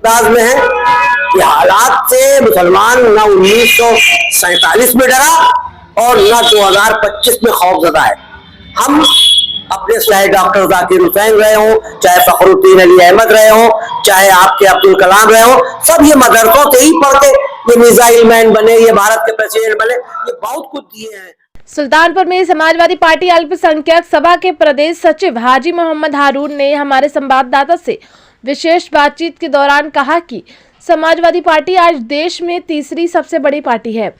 अंदाज में है कि हालात से मुसलमान न 1947 में डरा और न 2025 में खौफजदा है। हम अपने चाहे डॉक्टर जाकिर हुसैन रहे हो, चाहे फखरुद्दीन अली अहमद रहे हो, चाहे आपके अब्दुल कलाम रहे हो, सब ये मदरसों से ही पढ़ के ये मिसाइल मैन बने, ये भारत के प्रेसिडेंट बने, ये बहुत कुछ दिए हैं। सुल्तानपुर में समाजवादी पार्टी अल्पसंख्यक सभा के प्रदेश सचिव हाजी मोहम्मद हारून ने हमारे संवाददाता से विशेष बातचीत के दौरान कहा कि समाजवादी पार्टी आज देश में तीसरी सबसे बड़ी पार्टी है।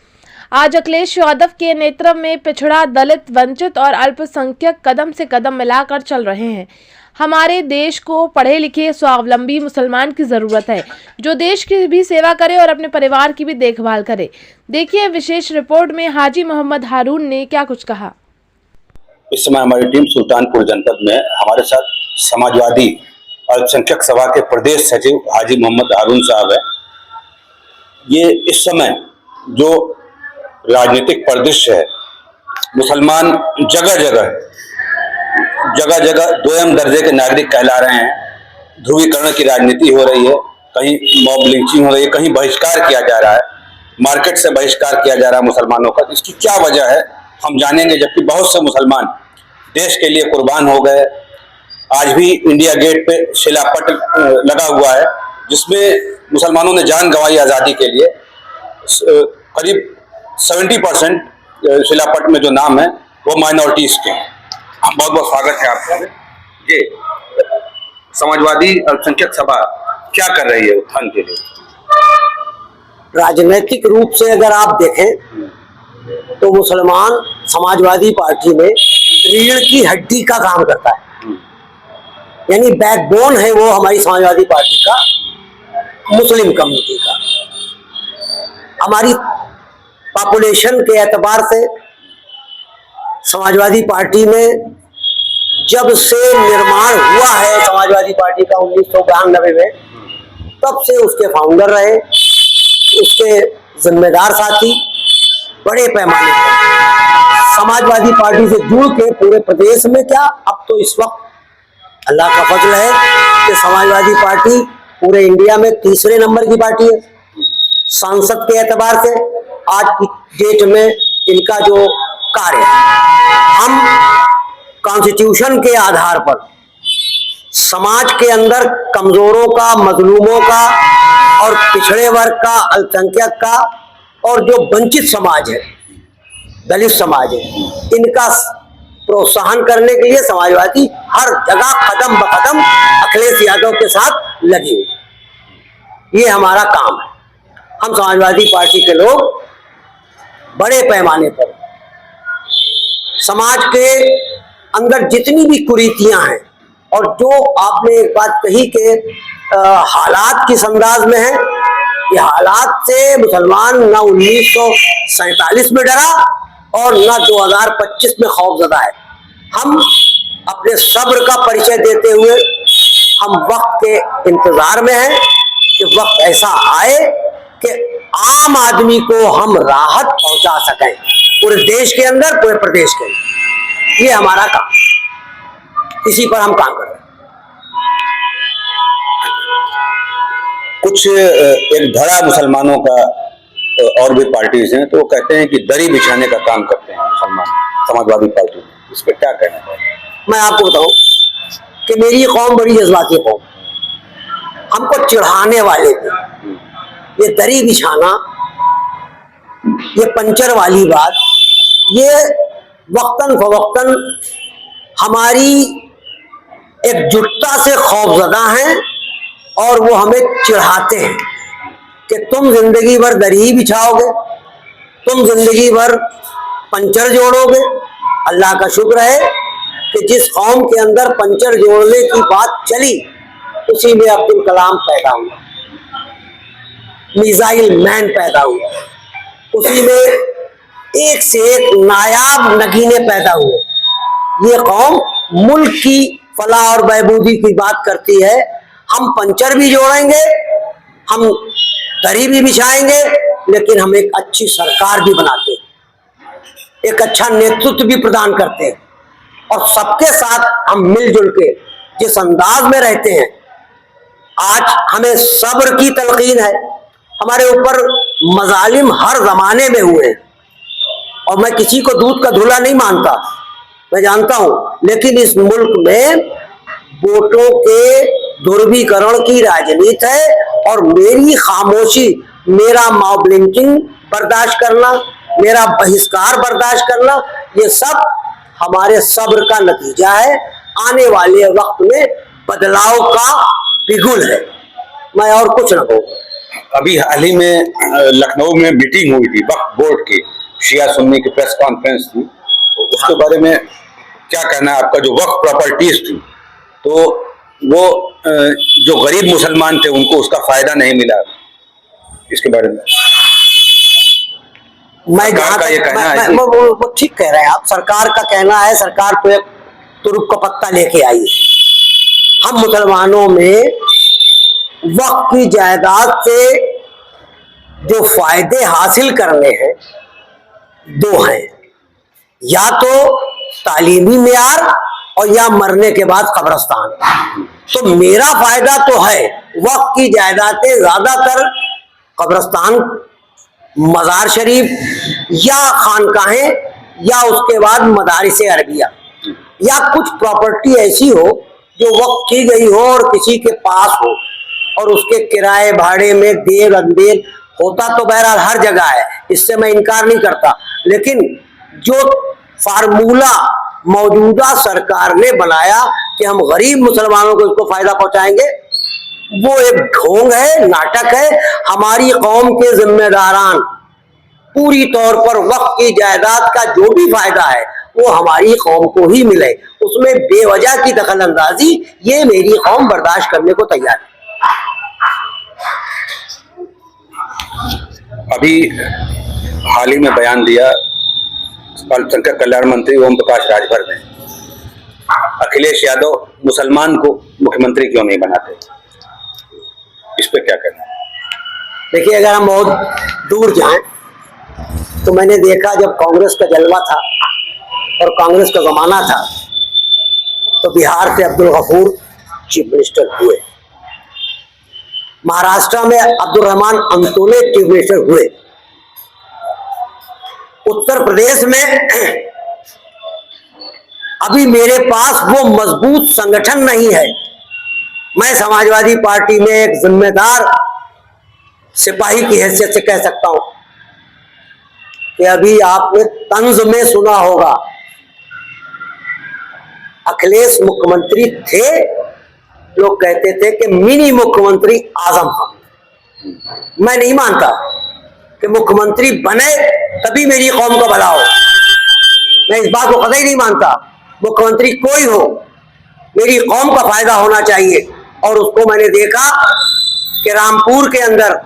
आज अखिलेश यादव के नेतृत्व में पिछड़ा, दलित, वंचित और अल्पसंख्यक कदम से कदम मिलाकर चल रहे हैं। हमारे देश को पढ़े लिखे स्वावलंबी मुसलमान की जरूरत है, जो देश की भी सेवा करे और अपने परिवार की भी देखभाल करे। देखिए विशेष रिपोर्ट में हाजी मोहम्मद हारून ने क्या कुछ कहा। इस समय हमारी टीम सुल्तानपुर जनपद में, हमारे साथ समाजवादी अल्पसंख्यक सभा के प्रदेश सचिव हाजी मोहम्मद हारून साहब है। ये इस समय जो राजनीतिक परिदृश्य है, मुसलमान जगह जगह दोयम दर्जे के नागरिक कहला रहे हैं। ध्रुवीकरण की राजनीति हो रही है, कहीं मॉब लिंचिंग हो रही है, कहीं बहिष्कार किया जा रहा है, मार्केट से बहिष्कार किया जा रहा है मुसलमानों का। इसकी क्या वजह है हम जानेंगे, जबकि बहुत से मुसलमान देश के लिए कुर्बान हो गए। आज भी इंडिया गेट पे शिलापट लगा हुआ है, जिसमें मुसलमानों ने जान गंवाई आज़ादी के लिए। करीब 70% शिलापट में जो नाम है वो माइनॉरिटीज के हैं। बहुत बहुत स्वागत है आपका। जी, समाजवादी अल्पसंख्यक सभा क्या कर रही है उत्थान के लिए? राजनीतिक रूप से अगर आप देखें तो मुसलमान समाजवादी पार्टी में रीढ़ की हड्डी का काम करता है, यानी बैकबोन है वो हमारी समाजवादी पार्टी का, मुस्लिम कम्युनिटी का। हमारी पॉपुलेशन के एतबार से समाजवादी पार्टी में जब से निर्माण हुआ है समाजवादी पार्टी का 1992 में, तब से उसके फाउंडर रहे, उसके जिम्मेदार साथी बड़े पैमाने पर समाजवादी पार्टी से जुड़ के पूरे प्रदेश में, क्या अब तो इस वक्त अल्लाह का फजल है कि समाजवादी पार्टी पूरे इंडिया में तीसरे नंबर की पार्टी है। सांसद के एतबार से आज की डेट में इनका जो कार्य, हम कॉन्स्टिट्यूशन के आधार पर समाज के अंदर कमजोरों का, मजलूमों का और पिछड़े वर्ग का, अल्पसंख्यक का और जो वंचित समाज है, दलित समाज है, इनका प्रोत्साहन करने के लिए समाजवादी हर जगह कदम ब कदम अखिलेश यादव के साथ लगी हुई। ये हमारा काम है। हम समाजवादी पार्टी के लोग बड़े पैमाने पर समाज के अंदर जितनी भी कुरीतियां हैं, और जो आपने एक बात कही कि हालात किस अंदाज में है, ये हालात से मुसलमान न 1947 में डरा और न 2025 में खौफजदा है। हम अपने सब्र का परिचय देते हुए हम वक्त के इंतजार में हैं कि वक्त ऐसा आए कि आम आदमी को हम राहत पहुंचा सकें, पूरे देश के अंदर, पूरे प्रदेश के अंदर। ये हमारा काम, इसी पर हम काम कर रहे हैं। कुछ एक धड़ा मुसलमानों का और भी पार्टीज हैं, तो वो कहते हैं कि दरी बिछाने का काम करते हैं मुसलमान समाजवादी पार्टी। इस पर क्या कहना है? मैं आपको बताऊं कि मेरी कौम बड़ी जज्बाती कौम, हमको चिढ़ाने वाले थे। ये दरी बिछाना, ये पंचर वाली बात, ये वक्तन फवक्तन हमारी एकजुटता से खौफजदा हैं और वो हमें चिढ़ाते हैं कि तुम जिंदगी भर दरी बिछाओगे, तुम जिंदगी भर पंचर जोड़ोगे। अल्लाह का शुक्र है कि जिस कौम के अंदर पंचर जोड़ने की बात चली, उसी में अब्दुल कलाम पैदा हुआ, मिसाइल मैन पैदा हुआ, उसी में एक से एक नायाब नगीने पैदा हुए। ये कौम मुल्क की फलाह और बहबूदी की बात करती है। हम पंचर भी जोड़ेंगे, हम दरी भी बिछाएंगे, लेकिन हम एक अच्छी सरकार भी बनाते हैं, एक अच्छा नेतृत्व भी प्रदान करते हैं, और सबके साथ हम मिलजुल के जिस अंदाज में रहते हैं, आज हमें सब्र की तलकीन है। हमारे ऊपर मजालिम हर जमाने में हुए और मैं किसी को दूध का धुला नहीं मानता, मैं जानता हूं, लेकिन इस मुल्क में वोटों के ध्रुवीकरण की राजनीति है और मेरी खामोशी, मेरा मॉब लिंचिंग बर्दाश्त करना, मेरा बहिष्कार बर्दाश्त करना, ये सब हमारे सब्र का नतीजा है। आने वाले वक्त में बदलाव का बिगुल है, मैं और कुछ न कहूँ। अभी हाल ही में लखनऊ में मीटिंग हुई थी वक्फ बोर्ड की, शिया सुन्नी की प्रेस कॉन्फ्रेंस थी, तो उसके बारे में क्या कहना है आपका? जो वक्फ प्रॉपर्टीज थी तो वो जो गरीब मुसलमान थे उनको उसका फायदा नहीं मिला, इसके बारे में मैं जहां का ये कहना है वो ठीक कह रहे हैं आप। सरकार का कहना है, सरकार तो एक तुरुप का पत्ता लेके आई है। हम मुसलमानों में वक्फ की जायदाद से जो फायदे हासिल करने हैं दो हैं, या तो तालीमी मेयार और या मरने के बाद कब्रिस्तान। तो मेरा फायदा तो है, वक्फ की जायदादें ज्यादातर कब्रिस्तान, मजार शरीफ या खानकाहें या उसके बाद मदारिसे अरबिया या कुछ प्रॉपर्टी ऐसी हो जो वक्फ की गई हो और किसी के पास हो और उसके किराए भाड़े में देर अंदेर होता तो बहरहाल हर जगह है, इससे मैं इनकार नहीं करता। लेकिन जो फार्मूला मौजूदा सरकार ने बनाया कि हम गरीब मुसलमानों को इसको फायदा पहुंचाएंगे, वो एक ढोंग है, नाटक है। हमारी कौम के जिम्मेदारान पूरी तौर पर वक्फ की जायदाद का जो भी फायदा है वो हमारी कौम को ही मिले, उसमें बेवजह की दखल अंदाजी ये मेरी कौम बर्दाश्त करने को तैयार है। अभी हाल ही में बयान दिया अल्पसंख्यक कल्याण मंत्री ओम प्रकाश राजभर ने, अखिलेश यादव मुसलमान को मुख्यमंत्री क्यों नहीं बनाते, इस पे क्या कहना है? देखिए, अगर हम बहुत दूर जाएं तो मैंने देखा जब कांग्रेस का जलवा था और कांग्रेस का जमाना था तो बिहार से अब्दुल गफूर चीफ मिनिस्टर हुए, महाराष्ट्र में अब्दुल रहमान अंतोले चीफ मिनिस्टर हुए, उत्तर प्रदेश में अभी मेरे पास वो मजबूत संगठन नहीं है। मैं समाजवादी पार्टी में एक जिम्मेदार सिपाही की हैसियत से कह सकता हूं कि अभी आपने तंज में सुना होगा, अखिलेश मुख्यमंत्री थे, लोग कहते थे कि मिनी मुख्यमंत्री आजम हम। मैं नहीं मानता कि मुख्यमंत्री बने तभी मेरी कौम का भला हो, मैं इस बात को कतई नहीं मानता। मुख्यमंत्री कोई हो, मेरी कौम का फायदा होना चाहिए। और उसको मैंने देखा कि रामपुर के अंदर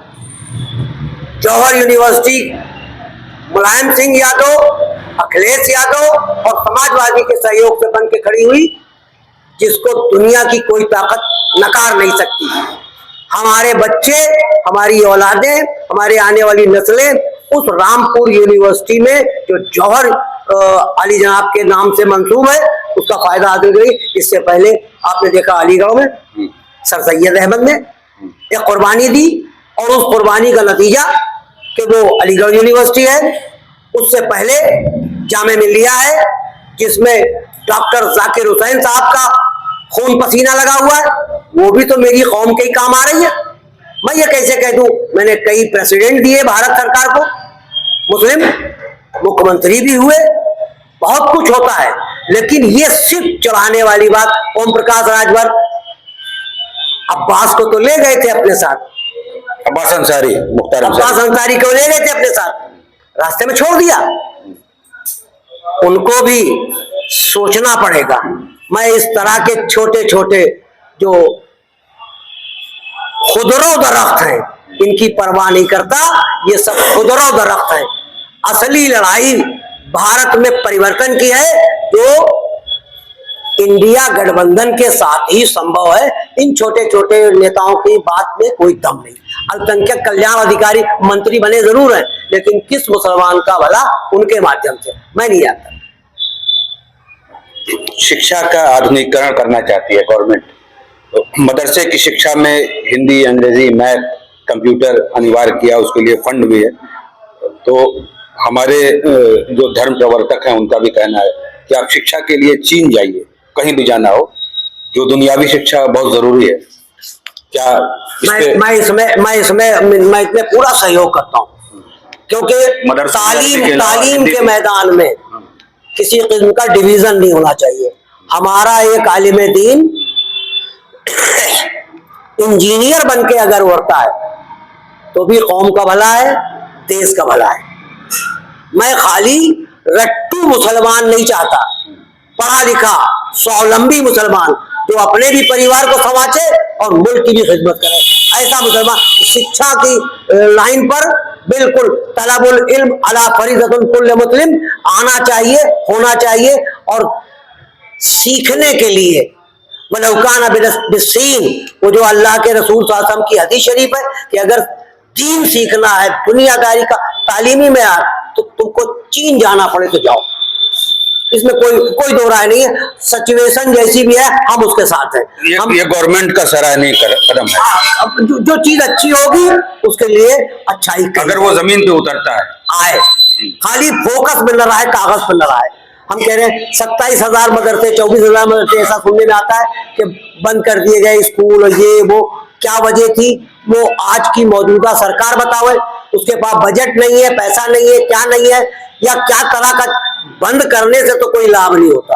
जौहर यूनिवर्सिटी मुलायम सिंह यादव, अखिलेश यादव और समाजवादी के सहयोग से बन के खड़ी हुई, जिसको दुनिया की कोई ताकत नकार नहीं सकती। हमारे बच्चे, हमारी औलादें, हमारे आने वाली नस्लें उस रामपुर यूनिवर्सिटी में जो जौहर अली जनाब के नाम से मंसूब है उसका फायदा हासिल करी। इससे पहले आपने देखा अलीगढ़ में सर सैयद अहमद ने एक कुर्बानी दी और उस कुर्बानी का नतीजा कि वो अलीगढ़ यूनिवर्सिटी है। उससे पहले जामे मिलिया है जिसमें डॉक्टर जाकिर हुसैन साहब का खून पसीना लगा हुआ है, वो भी तो मेरी कौम के ही काम आ रही है। मैं ये कैसे कह दूं, मैंने कई प्रेसिडेंट दिए भारत सरकार को, मुस्लिम मुख्यमंत्री भी हुए, बहुत कुछ होता है। लेकिन ये सिर्फ चढ़ाने वाली बात, ओम प्रकाश राजभर अब्बास को तो ले गए थे अपने साथ, अब्बास अंसारी, मुख्तार अब्बास अंसारी को ले गए थे अपने साथ, रास्ते में छोड़ दिया। उनको भी सोचना पड़ेगा। मैं इस तरह के छोटे छोटे जो खुदरो दरख्त हैं इनकी परवाह नहीं करता, ये सब खुदरो दरख्त हैं। असली लड़ाई भारत में परिवर्तन की है जो इंडिया गठबंधन के साथ ही संभव है। इन छोटे छोटे नेताओं की बात में कोई दम नहीं। अल्पसंख्यक कल्याण अधिकारी मंत्री बने जरूर हैं, लेकिन किस मुसलमान का भला उनके माध्यम से, मैं नहीं जानता। शिक्षा का आधुनिकीकरण करना चाहती है गवर्नमेंट, तो मदरसे की शिक्षा में हिंदी, अंग्रेजी, मैथ, कंप्यूटर अनिवार्य किया, उसके लिए फंड भी है। तो हमारे जो धर्म प्रवर्तक हैं उनका भी कहना है कि आप शिक्षा के लिए चीन जाइए, कहीं भी जाना हो, जो दुनियावी शिक्षा बहुत जरूरी है। क्या मैं इसमें पूरा सहयोग करता हूँ, क्योंकि तालीम के मैदान में किसी किस्म का डिवीजन नहीं होना चाहिए। हमारा एक आलिम दीन इंजीनियर बन के अगर उड़ता है तो भी कौम का भला है, देश का भला है। मैं खाली रट्टू मुसलमान नहीं चाहता, पढ़ा लिखा स्वावलंबी मुसलमान जो अपने भी परिवार को संभाचे और मुल्क की भी खिदमत करे, ऐसा मुसलमान शिक्षा की लाइन पर बिल्कुल तलबुल इल्म अला फरीज़तुन कुल्ल मुस्लिम आना चाहिए, होना चाहिए। और सीखने के लिए वलौकाना बिस्सीन, वो जो अल्लाह के रसूल सल्लल्लाहु अलैहि वसल्लम की हदीस शरीफ है कि अगर दीन सीखना है, दुनियादारी का तालीमी में तो तुमको चीन जाना पड़े तो जाओ, इसमें कोई दो राय नहीं है। सिचुएशन जैसी भी है हम उसके साथ हैं। ये गवर्नमेंट का सराहनीय कदम है। जो चीज अच्छी होगी उसके लिए अच्छाई अगर वो जमीन पे उतरता है आए, खाली फोकस में न रहा है, कागज पर न रहा है। हम कह रहे हैं 27,000 मदरसे, 24,000 मदरसे, ऐसा सुनने में आता है कि बंद कर दिए गए स्कूल और ये वो। क्या वजह थी? वो आज की मौजूदा सरकार बतावे, उसके पास बजट नहीं है, पैसा नहीं है, क्या नहीं है, या क्या तरह का। बंद करने से तो कोई लाभ नहीं होता,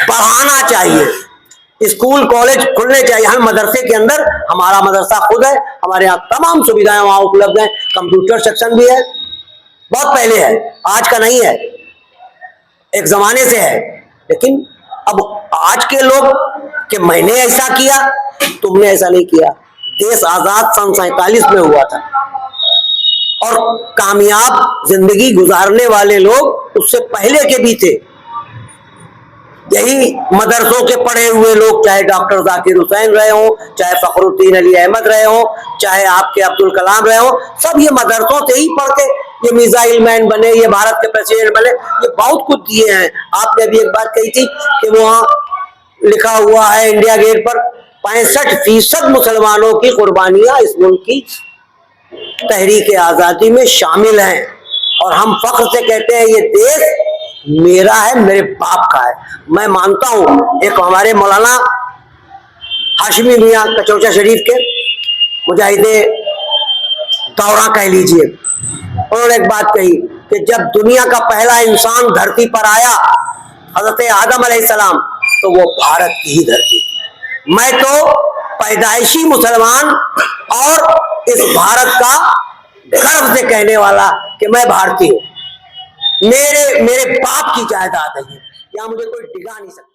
बढ़ाना चाहिए। स्कूल कॉलेज खुलने चाहिए। हम मदरसे के अंदर, हमारा मदरसा खुद है, हमारे यहाँ तमाम सुविधाएं वहां उपलब्ध हैं, कंप्यूटर सेक्शन भी है, बहुत पहले है, आज का नहीं है, एक जमाने से है। लेकिन अब आज के लोग कि मैंने ऐसा किया, तुमने ऐसा नहीं किया। देश आजाद सन 47 में हुआ था और कामयाब जिंदगी गुजारने वाले लोग उससे पहले के भी थे। यही मदरसों के पढ़े हुए लोग, चाहे डॉक्टर जाकिर हुसैन रहे हो, चाहे फखरुद्दीन अली अहमद रहे हो, चाहे आपके अब्दुल कलाम रहे हो, सब ये मदरसों से ही पढ़ के ये मिसाइल मैन बने, ये भारत के प्रेसिडेंट बने, ये बहुत कुछ दिए हैं। आपने अभी एक बात कही थी कि वहां लिखा हुआ है इंडिया गेट पर 65% मुसलमानों की कुर्बानियां इस मुल्क की तहरीक आजादी में शामिल हैं। और हम फख्र से कहते हैं ये देश मेरा है, मेरे बाप का है। मैं मानता हूं, एक हमारे मौलाना हाशमी मियां कचौचा शरीफ के मुजाहिदे दौरा कह लीजिए, उन्होंने एक बात कही कि जब दुनिया का पहला इंसान धरती पर आया, हजरत आदम अलैहिस्सलाम, तो वो भारत की ही धरती। मैं तो पैदाइशी मुसलमान और इस भारत का गर्व से कहने वाला कि मैं भारतीय हूं, मेरे बाप की जायदाद है, यहाँ मुझे कोई डिगा नहीं सकता।